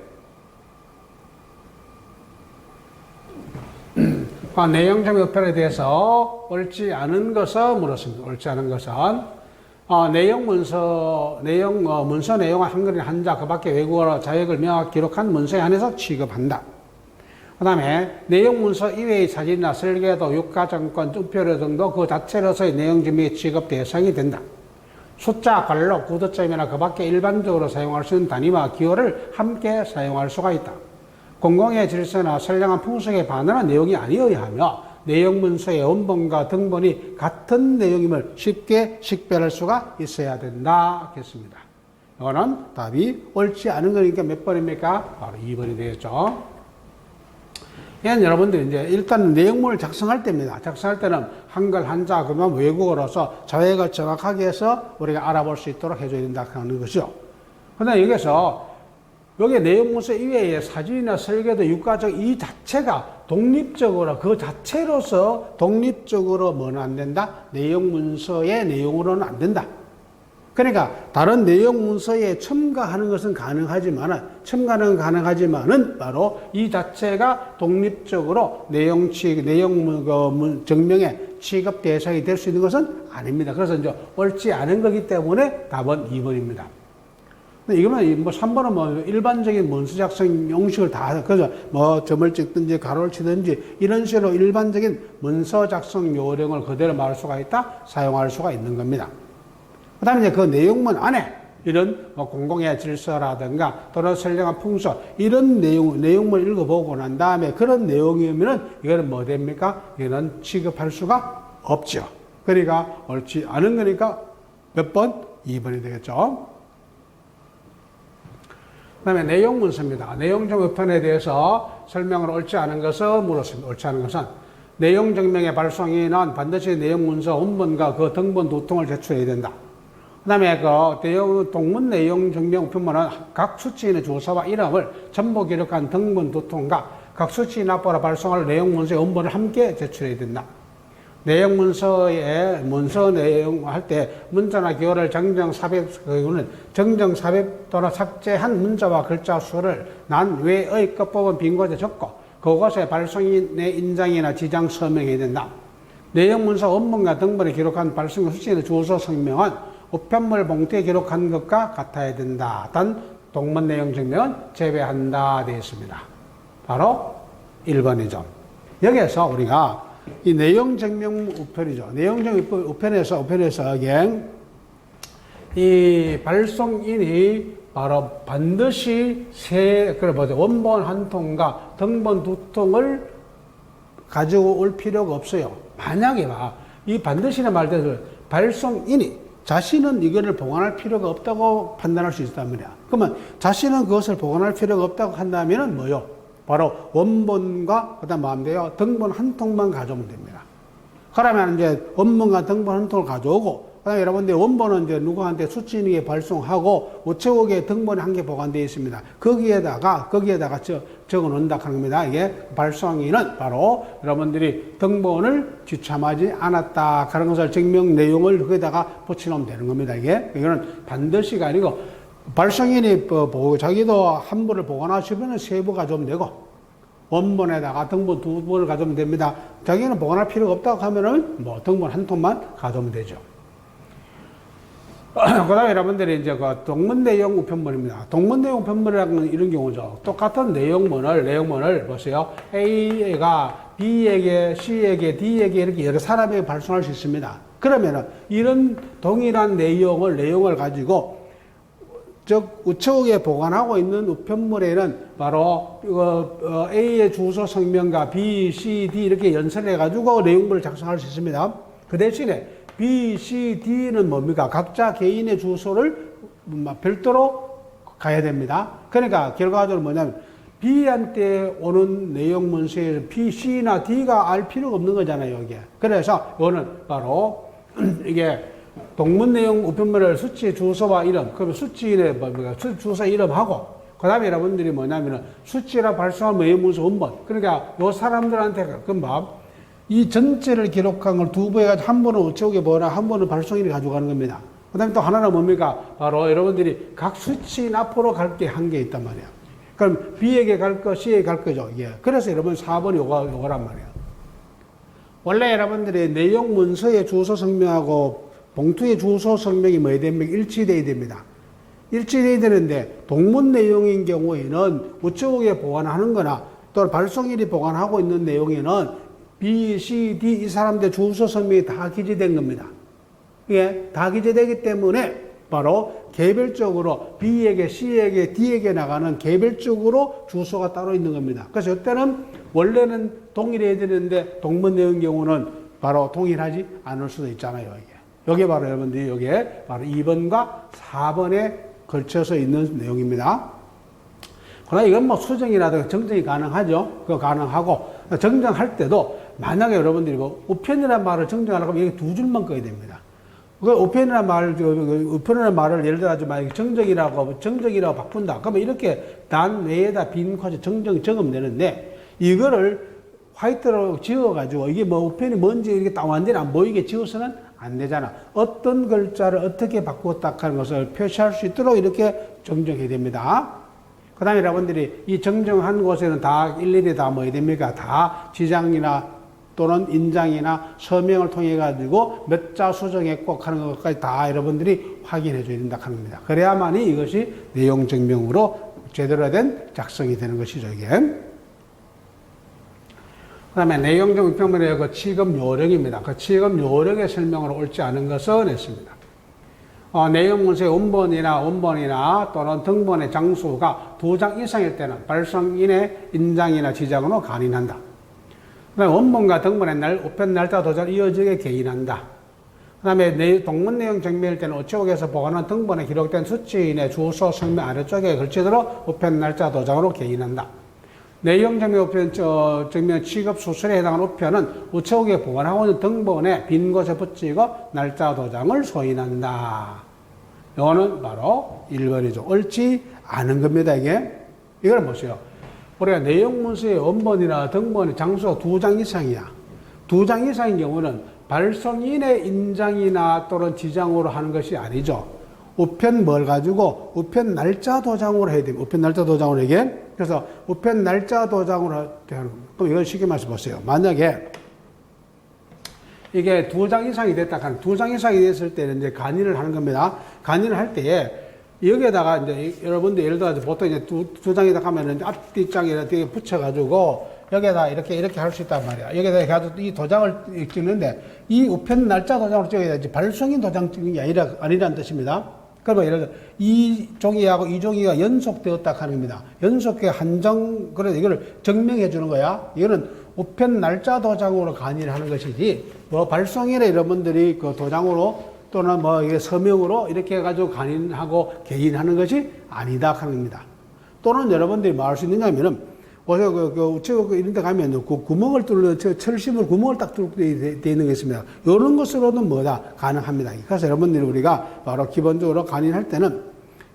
내용 증명 우편에 대해서 옳지 않은 것을 물었습니다. 옳지 않은 것은 문서 내용을 한글이나 한자, 그 밖에 외국어로 자역을 명확히 기록한 문서에 한해서 취급한다. 그 다음에 내용 문서 이외의 사진이나 설계도, 유가증권, 우표료 등도 그 자체로서의 내용 증명의 취급 대상이 된다. 숫자, 관록, 구도점이나 그 밖에 일반적으로 사용할 수 있는 단위와 기호를 함께 사용할 수가 있다. 공공의 질서나 선량한 풍속에 반하는 내용이 아니어야 하며 내용 문서의 원본과 등본이 같은 내용임을 쉽게 식별할 수가 있어야 된다 했습니다. 이거는 답이 옳지 않은 거니까 몇 번입니까? 바로 2번이 되겠죠. 이건 여러분들이 이제 일단 내용물을 작성할 때입니다. 작성할 때는 한글, 한자, 그러면 외국어로서 자역을 정확하게 해서 우리가 알아볼 수 있도록 해줘야 된다 하는 것이죠. 그런데 여기서 여기 내용 문서 이외에 사진이나 설계도, 유가적 이 자체가 독립적으로 그 자체로서 독립적으로 뭐는 안 된다? 내용 문서의 내용으로는 안 된다. 그러니까 다른 내용 문서에 첨가하는 것은 첨가는 가능하지만은 바로 이 자체가 독립적으로 내용 증명의 취급 대상이 될 수 있는 것은 아닙니다. 그래서 이제 옳지 않은 거기 때문에 답은 2번입니다. 이거는 뭐 3번은 뭐 일반적인 문서 작성 형식을 다, 그래서 뭐 점을 찍든지 가로를 치든지 이런 식으로 일반적인 문서 작성 요령을 그대로 말할 수가 있다, 사용할 수가 있는 겁니다. 그 다음에 이제 그 내용문 안에 이런 뭐 공공의 질서라든가 또는 선량한 풍속 이런 내용을 읽어보고 난 다음에 그런 내용이면은 이거는 뭐 됩니까? 이거는 취급할 수가 없죠. 그러니까 옳지 않은 거니까 몇 번? 2번이 되겠죠. 그 다음에 내용 문서입니다. 내용 증명편에 대해서 설명을 옳지 않은 것을 물었습니다. 옳지 않은 것은 내용 증명의 발송인은 반드시 내용 문서 원본과 그 등본 두 통을 제출해야 된다. 그 다음에 그 동문 내용 증명 우편물은 각 수취인의 주소와 이름을 전부 기록한 등본 두 통과 각 수취인 앞으로 발송할 내용 문서의 원본을 함께 제출해야 된다. 내용 문서 내용 할 때 문자나 기호를 정정 삽입 또는 삭제한 문자와 글자 수를 난 외의 끝부분 빈 곳에 적고 그곳에 발송인의 인장이나 지장 서명해야 된다. 내용 문서 원본과 등본에 기록한 발송인 수취인의 주소 성명은 우편물 봉투에 기록한 것과 같아야 된다. 단 동문 내용 증명은 제외한다 되어 있습니다. 바로 1번이죠. 여기에서 우리가 이 내용 증명 우편이죠. 내용 증명 우편에서 이 발송인이 바로 반드시 원본 한 통과 등본 두 통을 가지고 올 필요가 없어요. 만약에 이 반드시는 말대로 발송인이 자신은 이거를 보관할 필요가 없다고 판단할 수 있단 말이야. 그러면 자신은 그것을 보관할 필요가 없다고 한다면은 뭐요? 바로 원본과 그다음 마음대로 등본 한 통만 가져오면 됩니다. 그러면 이제 원본과 등본 한 통을 가져오고, 그다음에 여러분들 원본은 이제 누구한테 수취인에게 발송하고 우체국에 등본이 한 개 보관되어 있습니다. 거기에다가 적어 놓는다 하는 겁니다. 이게 발송인은 바로 여러분들이 등본을 지참하지 않았다 하는 것을 증명 내용을 거기다가 붙여놓으면 되는 겁니다. 이거는 반드시가 아니고, 발송인이 자기도 한 부를 보관하시면 세 부 가져오면 되고, 원본에다가 등본 두 부를 가져오면 됩니다. 자기는 보관할 필요가 없다고 하면은 뭐 등본 한 통만 가져오면 되죠. 그 다음에 여러분들이 이제 그 동문 내용 우편물입니다. 동문 내용 우편물이라는 이런 경우죠. 똑같은 내용문을 보세요. A가 B에게, C에게, D에게 이렇게 여러 사람에게 발송할 수 있습니다. 그러면은 이런 동일한 내용을 가지고 즉 우체국에 보관하고 있는 우편물에는 바로 A의 주소 성명과 B, C, D 이렇게 연설해 가지고 내용물을 작성할 수 있습니다. 그 대신에 B, C, D는 뭡니까? 각자 개인의 주소를 별도로 가야 됩니다. 그러니까 결과적으로 뭐냐면 B한테 오는 내용 문서에 B, C나 D가 알 필요가 없는 거잖아요, 이게. 그래서 이거는 바로 이게 동문 내용 우편물을 수치 주소와 이름, 그러면 수치인의 주소 이름하고, 그 다음에 여러분들이 뭐냐면은 수치라 발송한 내용 문서 원본. 그러니까 요 사람들한테 금방 이 전체를 기록한 걸 두 부 해가지고 한 번은 우체국에 보거나 한 번은 발송인이 가져가는 겁니다. 그 다음에 또 하나는 뭡니까? 바로 여러분들이 각 수치인 앞으로 갈 게 한 개 있단 말이야. 그럼 B에게 갈 거, C에게 갈 거죠. 예. 그래서 여러분 4번이 요거란 말이야. 원래 여러분들이 내용 문서의 주소 성명하고 봉투의 주소 성명이 뭐야 됩니까? 일치돼야 됩니다. 일치돼야 되는데 동문 내용인 경우에는 우체국에 보관하는 거나 또 발송인이 보관하고 있는 내용에는 B, C, D 이 사람들 주소 성명이 다 기재된 겁니다. 이게 다 기재되기 때문에 바로 개별적으로 B에게, C에게, D에게 나가는 개별적으로 주소가 따로 있는 겁니다. 그래서 이때는 원래는 동일해야 되는데 동문 내용 경우는 바로 동일하지 않을 수도 있잖아요. 이게 바로 여러분들이 여기에 바로 2번과 4번에 걸쳐서 있는 내용입니다. 그러나 이건 뭐 수정이라든가 정정이 가능하죠. 그거 가능하고 정정할 때도 만약에 여러분들이 뭐 우편이라는 말을 정정하려고 하면 여기 두 줄만 꺼야 됩니다. 그 우편이라는 말을 예를 들어서 만약에 정정이라고 바꾼다. 그러면 이렇게 단 외에다 빈 컷에 적으면 되는데 이거를 화이트로 지어가지고 이게 뭐 우편이 뭔지 이렇게 완전히 안 보이게 지어서는 안 되잖아. 어떤 글자를 어떻게 바꾸었다 하는 것을 표시할 수 있도록 이렇게 정정해야 됩니다. 그 다음에 여러분들이 이 정정한 곳에는 다 일일이 다 뭐 해야 됩니까? 다 지장이나 또는 인장이나 서명을 통해 가지고 몇 자 수정했고 하는 것까지 다 여러분들이 확인해 줘야 된다 하는 겁니다. 그래야만이 이것이 내용 증명으로 제대로 된 작성이 되는 것이죠, 이게. 그 다음에 내용증 우편물의 그 취급 요령입니다. 그 취급 요령의 설명으로 옳지 않은 것은 했습니다. 내용 문서의 원본이나 또는 등본의 장수가 2장 이상일 때는 발송인의 인장이나 지장으로 간인한다. 그 다음에 원본과 등본의 우편 날짜 도장 이어지게 개인한다. 그 다음에 동문 내용 증명일 때는 우체국에서 보관한 등본에 기록된 수취인의 주소 성명 아래쪽에 걸치도록 우편 날짜 도장으로 개인한다. 내용 증명 우편 증명 취급 수술에 해당하는 우편은 우체국에 보관하고 있는 등본에 빈 곳에 붙이고 날짜 도장을 소인한다. 이거는 바로 1번이죠. 옳지 않은 겁니다, 이게. 이걸 보세요. 우리가 내용 문서의 원본이나 등본의 장수가 2장 이상이야. 2장 이상인 경우는 발송인의 인장이나 또는 지장으로 하는 것이 아니죠. 우편 뭘 가지고 우편 날짜 도장으로 해야 됩니다. 우편 날짜 도장으로 이게. 그래서 우편 날짜 도장으로 하는 겁니다. 그럼 이걸 쉽게 말해서 보세요. 만약에 이게 2장 이상이 됐다 하면 2장 이상이 됐을 때는 이제 간인을 하는 겁니다. 간인을 할 때에 여기에다가 이제 여러분들 예를 들어서 보통 이제 두 장이다 하면은 앞뒤장에 이렇게 붙여가지고 여기에다 이렇게 할 수 있단 말이야. 여기에다 해가지고 이 도장을 찍는데 이 우편 날짜 도장으로 찍어야 되지 발송인 도장 찍는 게 아니라는 뜻입니다. 그러면 예를 들어 이 종이하고 이 종이가 연속되었다 하는 겁니다. 연속해 그래서 이걸 증명해 주는 거야. 이거는 우편 날짜 도장으로 간인을 하는 것이지 뭐 발송일에 여러분들이 그 도장으로 또는 뭐 이게 서명으로 이렇게 해가지고 간인하고 개인하는 것이 아니다 하는 겁니다. 또는 여러분들이 뭐 할 수 있느냐면은 우체국 이런 데 가면 그 구멍을 뚫는 철심으로 구멍을 딱 뚫게 돼 있는 게 있습니다. 이런 것으로는 뭐다 가능합니다. 그래서 여러분들이 우리가 바로 기본적으로 간인할 때는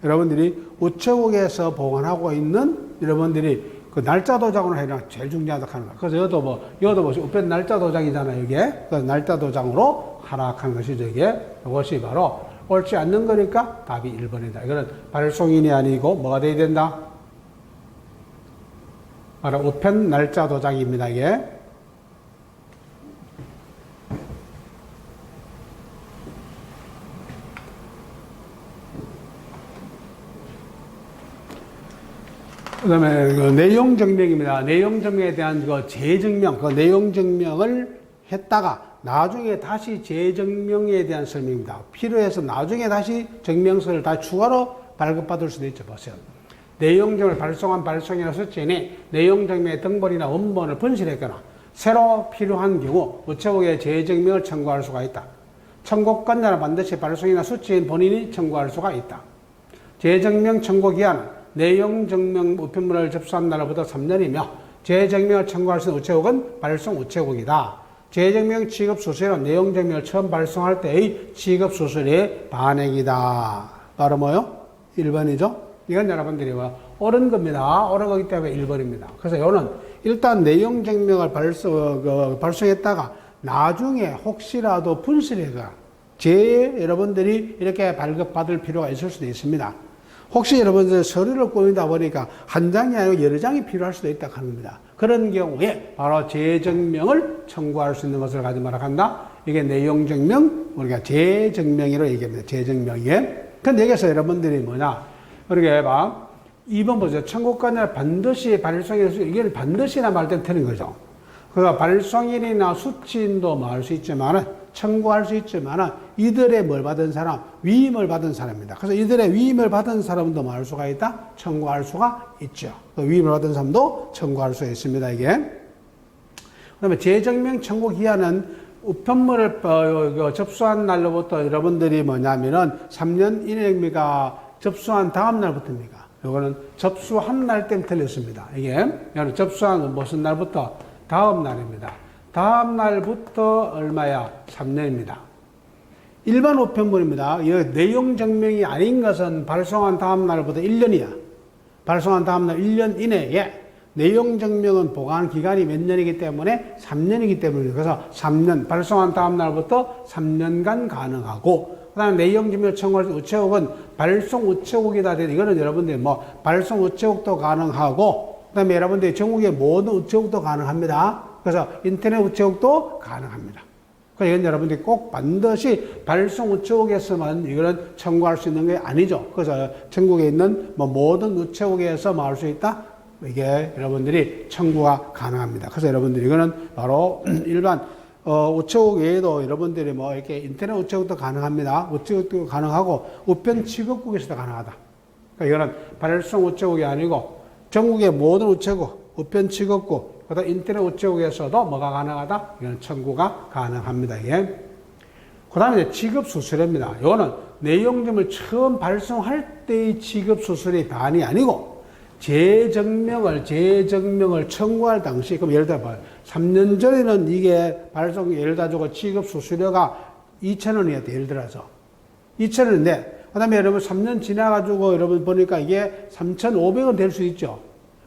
여러분들이 우체국에서 보관하고 있는 여러분들이 그 날짜 도장으로 해라 제일 중요하다 하는 거예요. 그래서 여도 뭐 우편 날짜 도장이잖아요, 이게. 그 날짜 도장으로 하라 하는 것이죠, 이게. 이것이 바로 옳지 않는 거니까 답이 1번이다. 이거는 발송인이 아니고 뭐가 돼야 된다? 바로 우편 날짜 도장입니다, 이게. 그 다음에 그 내용 증명입니다. 내용 증명에 대한 그 재증명, 그 내용 증명을 했다가 나중에 다시 재증명에 대한 설명입니다. 필요해서 나중에 다시 증명서를 다 추가로 발급받을 수도 있죠. 보세요. 내용 증명을 발송한 발송이나 수취인이 내용 증명의 등본이나 원본을 분실했거나 새로 필요한 경우 우체국에 재증명을 청구할 수가 있다. 청구 건자는 반드시 발송이나 수취인 본인이 청구할 수가 있다. 재증명 청구 기한은 내용 증명 우편물을 접수한 날로부터 3년이며 재증명을 청구할 수 있는 우체국은 발송 우체국이다. 재증명 취급 수수료는 내용 증명을 처음 발송할 때의 취급 수수료의 반액이다. 바로 뭐요? 1번이죠. 이건 여러분들이 옳은 겁니다. 옳은 거기 때문에 1번입니다. 그래서 이거는 일단 내용 증명을 발송했다가 나중에 혹시라도 분실해가 여러분들이 이렇게 발급받을 필요가 있을 수도 있습니다. 혹시 여러분들 서류를 꾸미다 보니까 한 장이 아니고 여러 장이 필요할 수도 있다고 합니다. 그런 경우에 바로 재증명을 청구할 수 있는 것을 가지고 말한다. 이게 내용증명, 우리가 재증명이라고 얘기합니다. 재증명에. 근데 여기서 여러분들이 뭐냐. 그러게 막 2번 보세요. 청구권을 반드시 발송일 이게 반드시나 말 때 틀린 거죠. 그러니까 발송인이나 수취인도 뭐 할 수 있지만은 청구할 수 있지만 이들의 뭘 받은 사람, 위임을 받은 사람입니다. 그래서 이들의 위임을 받은 사람도 뭐 할 수가 있다? 청구할 수가 있죠. 위임을 받은 사람도 청구할 수 있습니다, 이게. 그 다음에 재증명 청구 기한은 우편물을 접수한 날로부터 여러분들이 뭐냐면은 3년 이내입니까? 접수한 다음 날부터입니까? 이거는 접수한 날 때문에 틀렸습니다. 이게 접수한 무슨 날부터? 다음 날입니다. 다음 날부터 얼마야? 3년입니다. 일반 우편물입니다. 내용 증명이 아닌 것은 발송한 다음 날부터 1년이야. 발송한 다음 날 1년 이내에 내용 증명은 보관 기간이 몇 년이기 때문에 3년이기 때문에 그래서 3년 발송한 다음 날부터 3년간 가능하고 그 다음에 내용 증명 청구할 수 우체국은 발송 우체국이다. 이거는 여러분들이 뭐 발송 우체국도 가능하고 그 다음에 여러분들이 전국의 모든 우체국도 가능합니다. 그래서 인터넷 우체국도 가능합니다. 그래서 이건 여러분들이 꼭 반드시 발송 우체국에서만 이거는 청구할 수 있는 게 아니죠. 그래서 전국에 있는 뭐 모든 우체국에서 뭐 할 수 있다? 이게 여러분들이 청구가 가능합니다. 그래서 여러분들이 이거는 바로 일반 우체국 외에도 여러분들이 뭐 이렇게 인터넷 우체국도 가능합니다. 우체국도 가능하고 우편 취급국에서도 가능하다. 그러니까 이거는 발송 우체국이 아니고 전국의 모든 우체국, 우편 취급국, 그다음 인터넷 우체국에서도 뭐가 가능하다? 이건 청구가 가능합니다. 이게. 그다음에 취급 수수료입니다. 이거는 내용점을 처음 발송할 때의 취급 수수료의 반이 아니고 재증명을 청구할 당시, 그럼 예를 들어 봐요. 3년 전에는 이게 발송, 예를 들어서 취급 수수료가 2,000원이었대, 예를 들어서. 2,000원인데, 그 다음에 여러분 3년 지나가지고 여러분 보니까 이게 3,500원 될 수 있죠.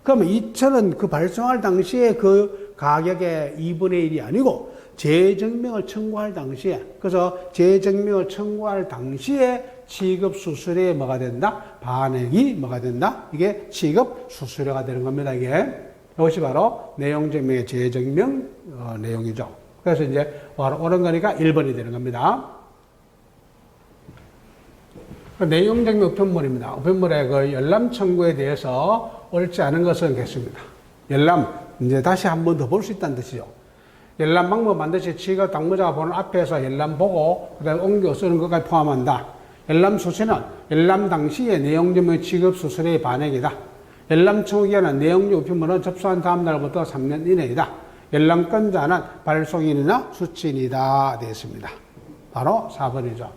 그러면 2,000원 그 발송할 당시에 그 가격의 2분의 1이 아니고 재증명을 청구할 당시에, 그래서 재증명을 청구할 당시에 취급 수수료에 뭐가 된다? 반액이 뭐가 된다? 이게 취급 수수료가 되는 겁니다, 이게. 이것이 바로 내용 증명의 재증명 내용이죠. 그래서 이제 바로 옳은 거니까 1번이 되는 겁니다. 내용 증명 우편물입니다. 우편물의 그 열람 청구에 대해서 옳지 않은 것은 겠습니다. 열람, 이제 다시 한 번 더 볼 수 있다는 뜻이죠. 열람 방법 반드시 취급 당무자가 보는 앞에서 열람 보고 그다음에 옮겨 쓰는 것까지 포함한다. 열람 수수는 열람 당시의 내용 증명 취급 수수료의 반액이다. 열람 청구 기간은 내용 증명 우편물은 접수한 다음 날부터 3년 이내이다. 열람권자는 발송인이나 수취인이다 되었습니다. 바로 4번이죠.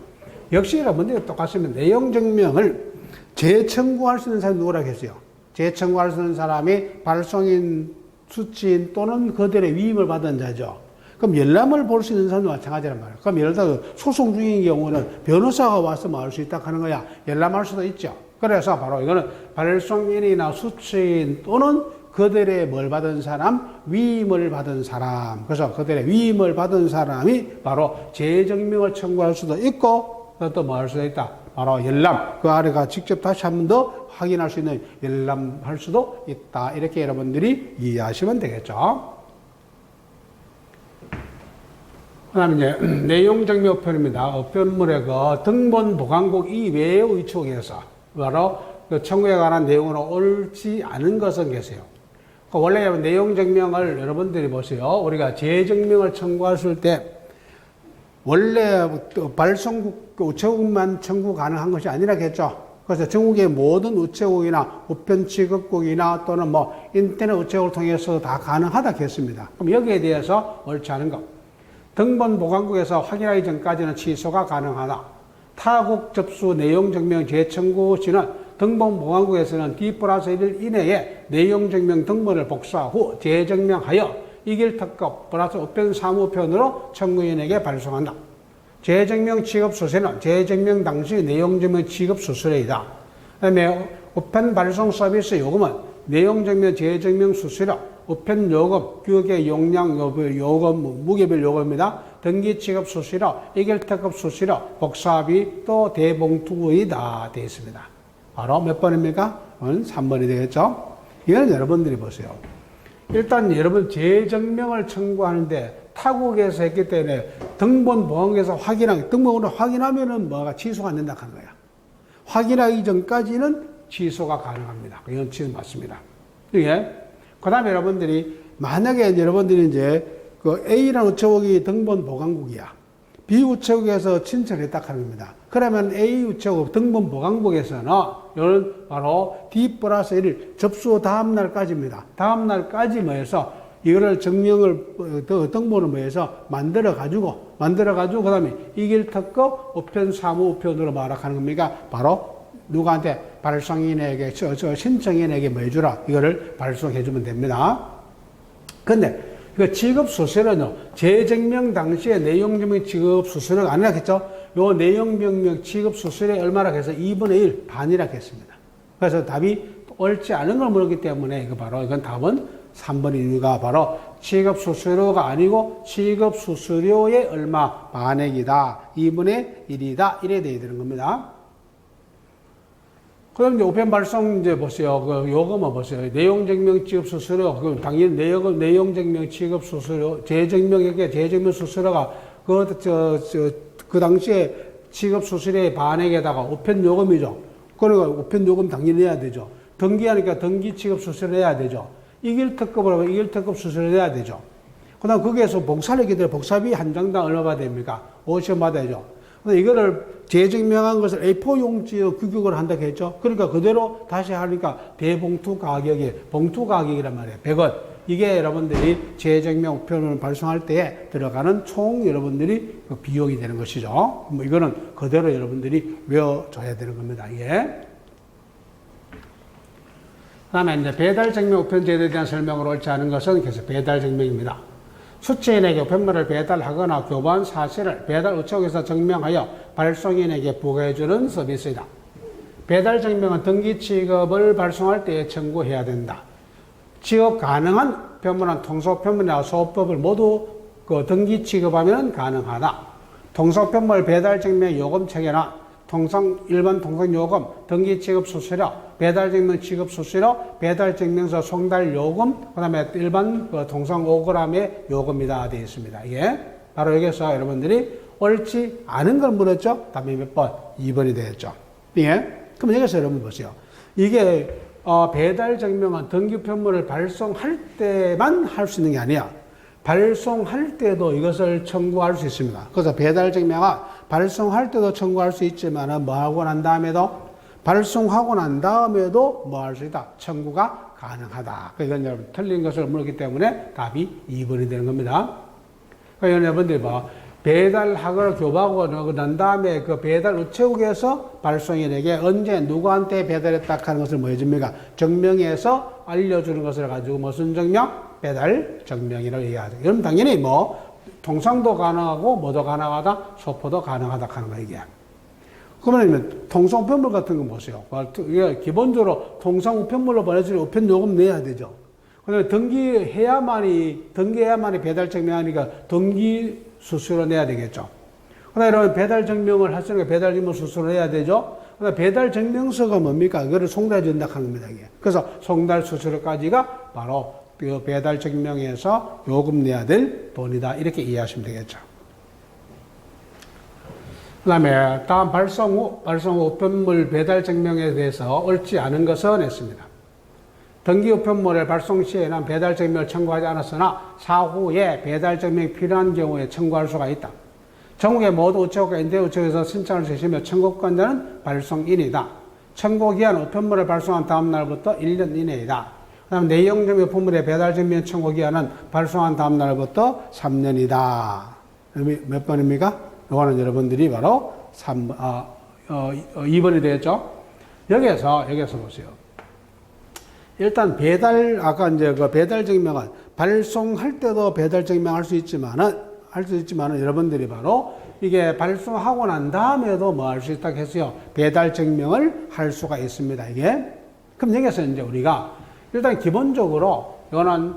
역시 여러분들이 똑같습니다. 내용 증명을 재청구할 수 있는 사람이 누구라고 했어요? 재청구할 수 있는 사람이 발송인, 수취인 또는 그들의 위임을 받은 자죠. 그럼 열람을 볼 수 있는 사람도 마찬가지란 말이에요. 그럼 예를 들어 소송 중인 경우는 변호사가 와서 말 수 있다 하는 거야. 열람할 수도 있죠. 그래서 바로 이거는 발송인이나 수취인 또는 그들의 뭘 받은 사람, 위임을 받은 사람. 그래서 그들의 위임을 받은 사람이 바로 재증명을 청구할 수도 있고 또 뭐 할 수도 있다. 바로 열람. 그 아래가 직접 다시 한 번 더 확인할 수 있는 열람할 수도 있다. 이렇게 여러분들이 이해하시면 되겠죠. 그 다음에 이제 내용 증명 어편입니다. 어편물의 그 등본 보관국 이외의 의촉에서 바로 그 청구에 관한 내용으로 옳지 않은 것은 계세요. 원래 내용 증명을 여러분들이 보세요. 우리가 재증명을 청구했을 때 원래 발송국 우체국만 청구 가능한 것이 아니라겠죠. 그래서 전국의 모든 우체국이나 우편 취급국이나 또는 뭐 인터넷 우체국을 통해서 다 가능하다겠습니다. 그럼 여기에 대해서 옳지 않은 것. 등본 보관국에서 확인하기 전까지는 취소가 가능하다. 타국 접수 내용 증명 재청구 시는 등본 보관국에서는 D+1일 이내에 내용 증명 등본을 복사 후 재증명하여 이길 특급 플러스 우편 사무편으로 청구인에게 발송한다. 재증명 취급 수수료는 재증명 당시 내용 증명 취급 수수료이다. 그다음에 우편 발송 서비스 요금은 내용 증명 재증명 수수료, 우편 요금, 규격의 용량 요금, 무게별 요금입니다. 등기 취급 수수료, 이길 특급 수수료, 복사비 또 대봉투이다 되어 있습니다. 바로 몇 번입니까? 3번이 되겠죠? 이거는 여러분들이 보세요. 일단 여러분 재증명을 청구하는데 타국에서 했기 때문에 등본 보관국에서 등본으로 확인하면은 뭐가 취소가 안 된다 하는 거야. 확인하기 전까지는 취소가 가능합니다. 이건 취소 맞습니다. 이게 그 다음에 여러분들이 만약에 여러분들이 이제 그 A라는 우체국이 등본 보관국이야. B 우체국에서 친척을 했다 하는 겁니다. 그러면 A 우체국 등본 보관국에서는 이건 바로 D+1 접수 다음 날까지입니다. 다음 날까지 뭐해서 이거를 증명을 등본을 뭐해서 만들어 가지고 그다음에 이길 특급 우편 사무 우편으로 말하는 겁니까? 바로 누구한테 발송인에게 신청인에게 뭐 해주라 이거를 발송해 주면 됩니다. 근데 그 지급 수수료는요, 재증명 당시에 내용증명 지급 수수료가 아니라겠죠? 요 내용증명 지급 수수료에 얼마라고 해서 2분의 1 반이라고 했습니다. 그래서 답이 옳지 않은 걸 물었기 때문에 이건 답은 3번의 이유가 바로 지급 수수료가 아니고 지급 수수료의 얼마 반액이다. 2분의 1이다. 이래 돼야 되는 겁니다. 그럼 이제 우편 발송 이제 보세요. 그 요금은 보세요. 내용 증명 지급 수수료. 그 당연히 내용 증명 지급 수수료, 재증명에게 재증명 수수료가 그 당시에 지급 수수료의 반액에다가 우편 요금이죠. 그러니까 우편 요금 당연히 내야 되죠. 등기하니까 등기 지급 수수료 내야 되죠. 이길 특급을 하면 이길 특급 수수료 내야 되죠. 그다음 거기에서 복사를 하게 되면 복사비 한 장당 얼마 받아야 됩니까? 50원 받아야죠. 근데 이거를 재증명한 것을 A4 용지로 규격을 한다고 했죠. 그러니까 그대로 다시 하니까 대봉투 가격이 봉투 가격이란 말이에요. 100원. 이게 여러분들이 재증명 우편을 발송할 때 들어가는 총 여러분들이 그 비용이 되는 것이죠. 뭐 이거는 그대로 여러분들이 외워줘야 되는 겁니다. 이게. 그다음에 이제 배달증명 우편 제도에 대한 설명으로 옳지 않은 것은 그래서 배달증명입니다. 수취인에게 우편물을 배달하거나 교부한 사실을 배달 우체국에서 증명하여 발송인에게 부과해주는 서비스이다. 배달증명은 등기 취급을 발송할 때에 청구해야 된다. 취급 가능한 편물은 통속편물이나 소법을 모두 그 등기 취급하면 가능하다. 통속편물 배달증명 요금체계나 일반 통상요금, 등기취급 수수료, 배달증명 취급 수수료, 배달증명서 송달 요금, 그 다음에 일반 통상 5g의 요금이다 되어 있습니다. 이게 바로 여기서 여러분들이 옳지 않은 걸 물었죠? 답이 몇 번? 2번이 되겠죠. 예? 그럼 여기서 여러분 보세요. 이게 배달증명은 등기편물을 발송할 때만 할 수 있는 게 아니야. 발송할 때도 이것을 청구할 수 있습니다. 그래서 배달증명은 발송할 때도 청구할 수 있지만 뭐 하고 난 다음에도 발송하고 난 다음에도 뭐 할 수 있다? 청구가 가능하다. 이건 여러분 틀린 것을 물었기 때문에 답이 2번이 되는 겁니다. 그러니까 여러분들이 뭐 배달하거나 교부하고 난 다음에 그 배달 우체국에서 발송인에게 언제 누구한테 배달했다 하는 것을 뭐 해줍니까? 증명해서 알려주는 것을 가지고 무슨 증명? 배달 증명이라고 얘기하죠. 그럼 당연히 뭐 통상도 가능하고 뭐도 가능하다, 소포도 가능하다 하는 거 이게. 그러면 통상 우편물 같은 거 보세요. 이게 기본적으로 통상 우편물로 보내주는 우편 요금 내야 되죠. 그다음에 등기해야만이 배달 증명하니까 등기 수수료 내야 되겠죠. 그다음에 여러분 배달 증명을 할 수 있는 배달 임무 수수료 내야 되죠. 그다음에 배달 증명서가 뭡니까? 그거를 송달해 준다 하는 겁니다. 이게. 그래서 송달 수수료까지가 바로 그 배달 증명에서 요금 내야 될 돈이다. 이렇게 이해하시면 되겠죠. 그 다음에 다음 발송 후 우편물 배달 증명에 대해서 옳지 않은 것은 했습니다. 등기 우편물을 발송 시에는 배달 증명을 청구하지 않았으나 사후에 배달 증명이 필요한 경우에 청구할 수가 있다. 전국의 모든 우체국과 인대 우체국에서 신청을 주시며 청구권자는 발송인이다. 청구 기한은 우편물을 발송한 다음 날부터 1년 이내이다. 그 다음 내용증명 우편물의 배달 증명 청구 기한은 발송한 다음 날부터 3년이다. 몇 번입니까? 이거는 여러분들이 바로 2번이 되겠죠? 여기에서 보세요. 일단 아까 이제 그 배달 증명은 발송할 때도 배달 증명할 수 있지만은 여러분들이 바로 이게 발송하고 난 다음에도 뭐 할 수 있다고 했어요. 배달 증명을 할 수가 있습니다, 이게. 그럼 여기서 이제 우리가 일단 기본적으로 이거는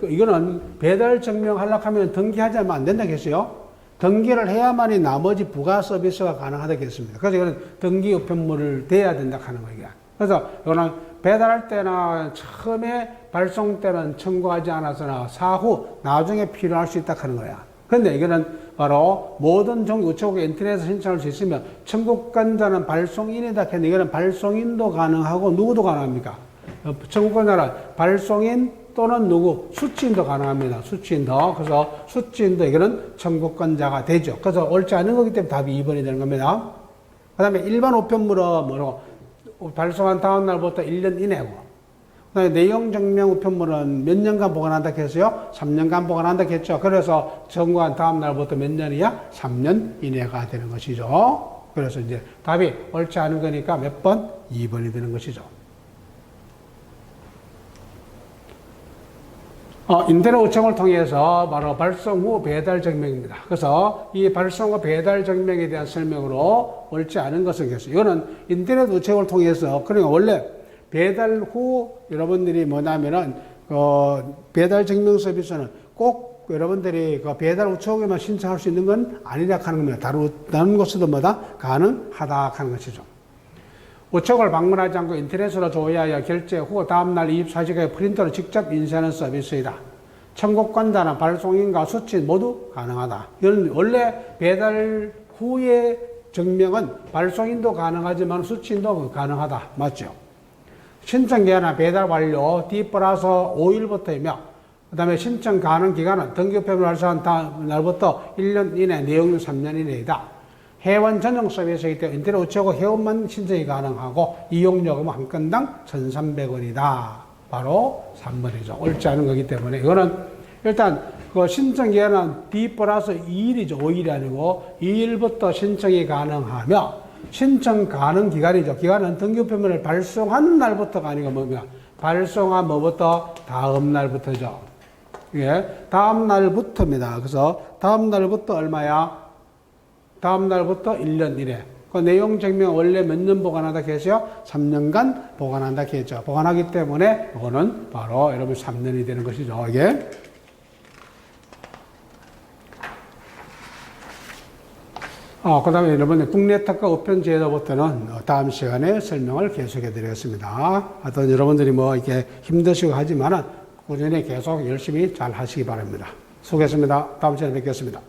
이거는 배달 증명하려고 하면 등기하지 않으면 안 된다고 했어요. 등기를 해야만이 나머지 부가 서비스가 가능하다겠습니다. 그래서 이거는 등기 우편물을 돼야 된다 하는 거예요. 그래서 이거는 배달할 때나 처음에 발송 때는 청구하지 않았으나 나중에 필요할 수 있다 하는 거야. 그런데 이거는 바로 모든 종류 우체국에 인터넷에서 신청할 수 있으면 청구권자는 발송인이다 했는데 이거는 발송인도 가능하고 누구도 가능합니까? 청구권자는 발송인 또는 수취인도 가능합니다. 수취인도. 그래서 수취인도 이거는 청구권자가 되죠. 그래서 옳지 않은 거기 때문에 답이 2번이 되는 겁니다. 그 다음에 일반 우편물은 발송한 다음 날부터 1년 이내고, 그 다음에 내용 증명 우편물은 몇 년간 보관한다 했어요? 3년간 보관한다 했죠. 그래서 청구한 다음 날부터 몇 년이야? 3년 이내가 되는 것이죠. 그래서 이제 답이 옳지 않은 거니까 몇 번? 2번이 되는 것이죠. 인터넷 우체국을 통해서 바로 발송 후 배달 증명입니다. 그래서 이 발송 후 배달 증명에 대한 설명으로 옳지 않은 것은 겠어요. 이거는 인터넷 우체국을 통해서, 그러니까 원래 배달 후 여러분들이 뭐냐면은, 배달 증명 서비스는 꼭 여러분들이 그 배달 우체국에만 신청할 수 있는 건 아니라 하는 겁니다. 다른 곳에도 가능하다 하는 것이죠. 우체국을 방문하지 않고 인터넷으로 조회하여 결제 후 다음날 24시간에 프린터로 직접 인쇄하는 서비스이다. 청구권자는 발송인과 수취인 모두 가능하다. 이건 원래 배달 후의 증명은 발송인도 가능하지만 수취인도 가능하다. 맞죠? 신청 기한은 배달 완료 D+5일부터이며 그 다음에 신청 가능 기간은 등기우편을 발송한 다음 날부터 1년 이내, 내용은 3년 이내이다. 회원 전용 서비스이기 때문에 인터넷 우체국 회원만 신청이 가능하고 이용요금은 한 건당 1,300원이다. 바로 3번이죠. 옳지 않은 거기 때문에 이거는 일단 그 신청 기간은 D+2일이죠. 5일이 아니고 2일부터 신청이 가능하며 신청 가능 기간이죠. 기간은 등기우편물을 발송한 날부터가 아니고 뭡니까? 발송한 뭐부터? 다음 날부터죠. 예, 다음 날부터입니다. 그래서 다음 날부터 얼마야? 다음 날부터 1년 이내. 그 내용 증명 원래 몇 년 보관한다 했어요? 3년간 보관한다 했죠. 보관하기 때문에 이거는 바로 여러분 3년이 되는 것이죠. 이게. 그 다음에 여러분 국내 특가 우편 제도부터는 다음 시간에 설명을 계속해 드리겠습니다. 하여튼 여러분들이 뭐 이렇게 힘드시고 하지만은 꾸준히 계속 열심히 잘 하시기 바랍니다. 수고했습니다. 다음 시간에 뵙겠습니다.